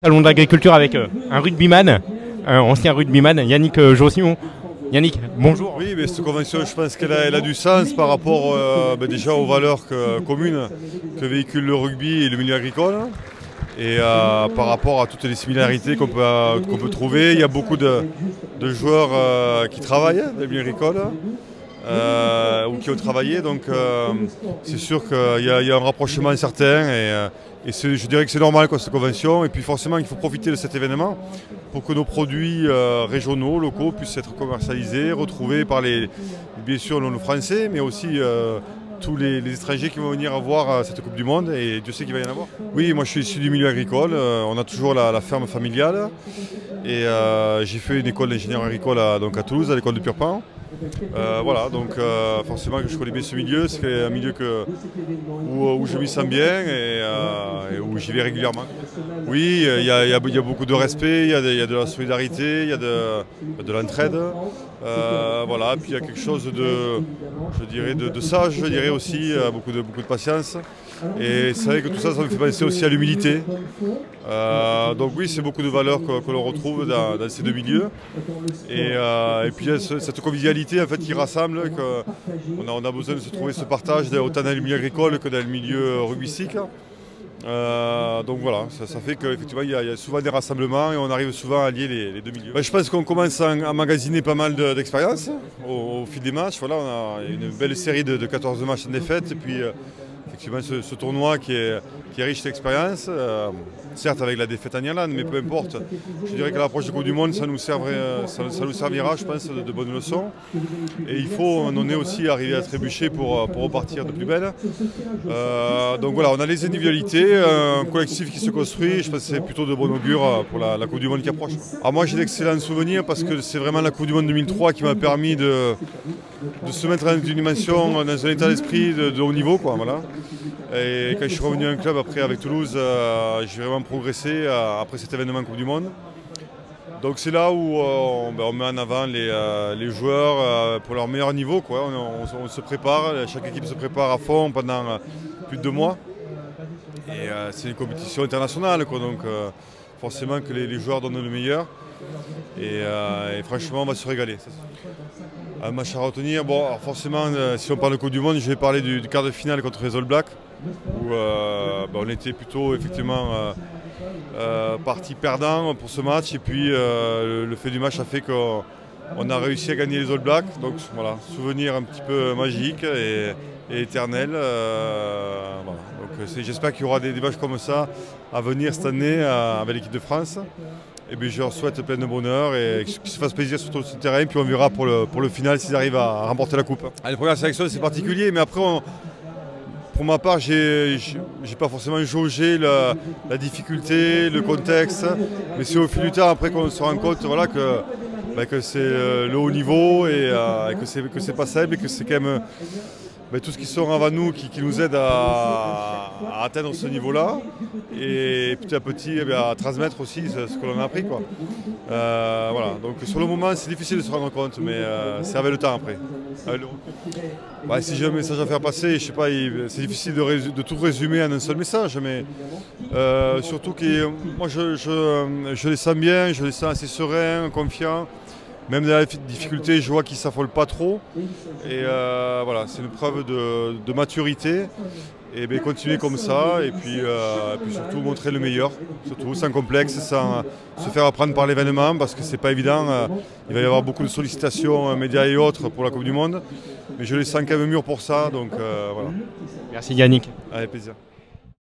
Salon de l'agriculture avec un rugbyman, un ancien rugbyman, Yannick Jossimon. Yannick, bonjour. Oui, mais cette convention, je pense qu'elle a du sens par rapport déjà aux valeurs communes que véhicule le rugby et le milieu agricole. Et par rapport à toutes les similarités qu'on peut trouver, il y a beaucoup de joueurs qui travaillent dans le milieu agricole ou qui ont travaillé. Donc c'est sûr qu'il y a un rapprochement certain et je dirais que c'est normal cette convention. Et puis forcément, il faut profiter de cet événement pour que nos produits régionaux, locaux puissent être commercialisés, retrouvés par bien sûr nos Français, mais aussi tous les étrangers qui vont venir voir cette Coupe du Monde, et Dieu sait qu'il va y en avoir. Oui, moi je suis issu du milieu agricole, on a toujours la ferme familiale, et j'ai fait une école d'ingénieur agricole à Toulouse, à l'école de Purpan. Voilà, donc forcément que je connais bien ce milieu, c'est un milieu où je m'y sens bien et où j'y vais régulièrement. Oui, il y a beaucoup de respect, il y a de la solidarité, il y a de l'entraide. Voilà, puis il y a quelque chose de sage, je dirais aussi, beaucoup de patience. Et c'est vrai que tout ça, ça me fait penser aussi à l'humilité. Donc oui, c'est beaucoup de valeurs que l'on retrouve dans ces deux milieux. Et puis il y a cette convivialité en fait, qui rassemble, on a besoin de se trouver ce partage autant dans le milieu agricole que dans le milieu rugbystique. Donc voilà, ça fait qu'effectivement il y a souvent des rassemblements et on arrive souvent à lier les deux milieux. Je pense qu'on commence à emmagasiner pas mal d'expériences au fil des matchs. Voilà, on a une belle série de 14 matchs en défaite et puis effectivement ce tournoi qui est riche d'expérience, certes avec la défaite en Irlande, mais peu importe. Je dirais qu'à l'approche du Coupe du Monde, ça nous servira, je pense, de bonnes leçons. Et il faut à un moment donné aussi arriver à trébucher pour repartir de plus belle. Donc voilà, on a les individualités, un collectif qui se construit, je pense que c'est plutôt de bon augure pour la Coupe du Monde qui approche. Alors moi j'ai d'excellents souvenirs parce que c'est vraiment la Coupe du Monde 2003 qui m'a permis de se mettre dans une dimension, dans un état d'esprit de haut niveau, quoi, voilà. Et quand je suis revenu à un club après avec Toulouse, j'ai vraiment progressé après cet événement Coupe du Monde. Donc c'est là où on met en avant les joueurs pour leur meilleur niveau, quoi. On se prépare, chaque équipe se prépare à fond pendant plus de 2 mois. Et c'est une compétition internationale, quoi, donc forcément que les joueurs donnent le meilleur. Et franchement, on va se régaler. Un match à retenir, bon, alors forcément, si on parle de Coupe du Monde, je vais parler du quart de finale contre les All Blacks, où on était plutôt effectivement parti perdant pour ce match, et puis le fait du match a fait qu'on a réussi à gagner les All Blacks. Donc voilà, souvenir un petit peu magique et éternel. Voilà. Donc j'espère qu'il y aura des matchs comme ça à venir cette année avec l'équipe de France. Et bien, je leur souhaite plein de bonheur et qu'ils se fassent plaisir sur tout ce terrain. Puis on verra pour le final s'ils arrivent à remporter la coupe. Les premières sélections, c'est particulier, mais après, pour ma part, j'ai pas forcément jaugé la difficulté, le contexte. Mais c'est au fil du temps après qu'on se rend compte, voilà, que c'est le haut niveau et que c'est pas simple et que c'est quand même tout ce qui sont avant nous qui nous aide à atteindre ce niveau-là et petit à petit à transmettre aussi ce que l'on a appris, quoi. Voilà. Donc sur le moment c'est difficile de se rendre compte, mais c'est avec le temps après. Si j'ai un message à faire passer, je sais pas, c'est difficile de tout résumer en un seul message, mais surtout que moi je les sens bien, je les sens assez sereins, confiants. Même dans la difficulté, je vois qu'ils ne s'affolent pas trop. Et voilà, c'est une preuve de maturité. Et bien, continuer comme ça, et puis surtout montrer le meilleur, surtout sans complexe, sans se faire apprendre par l'événement, parce que c'est pas évident. Il va y avoir beaucoup de sollicitations, médias et autres pour la Coupe du Monde. Mais je les sens quand même mûrs pour ça, donc voilà. Merci Yannick. Avec plaisir.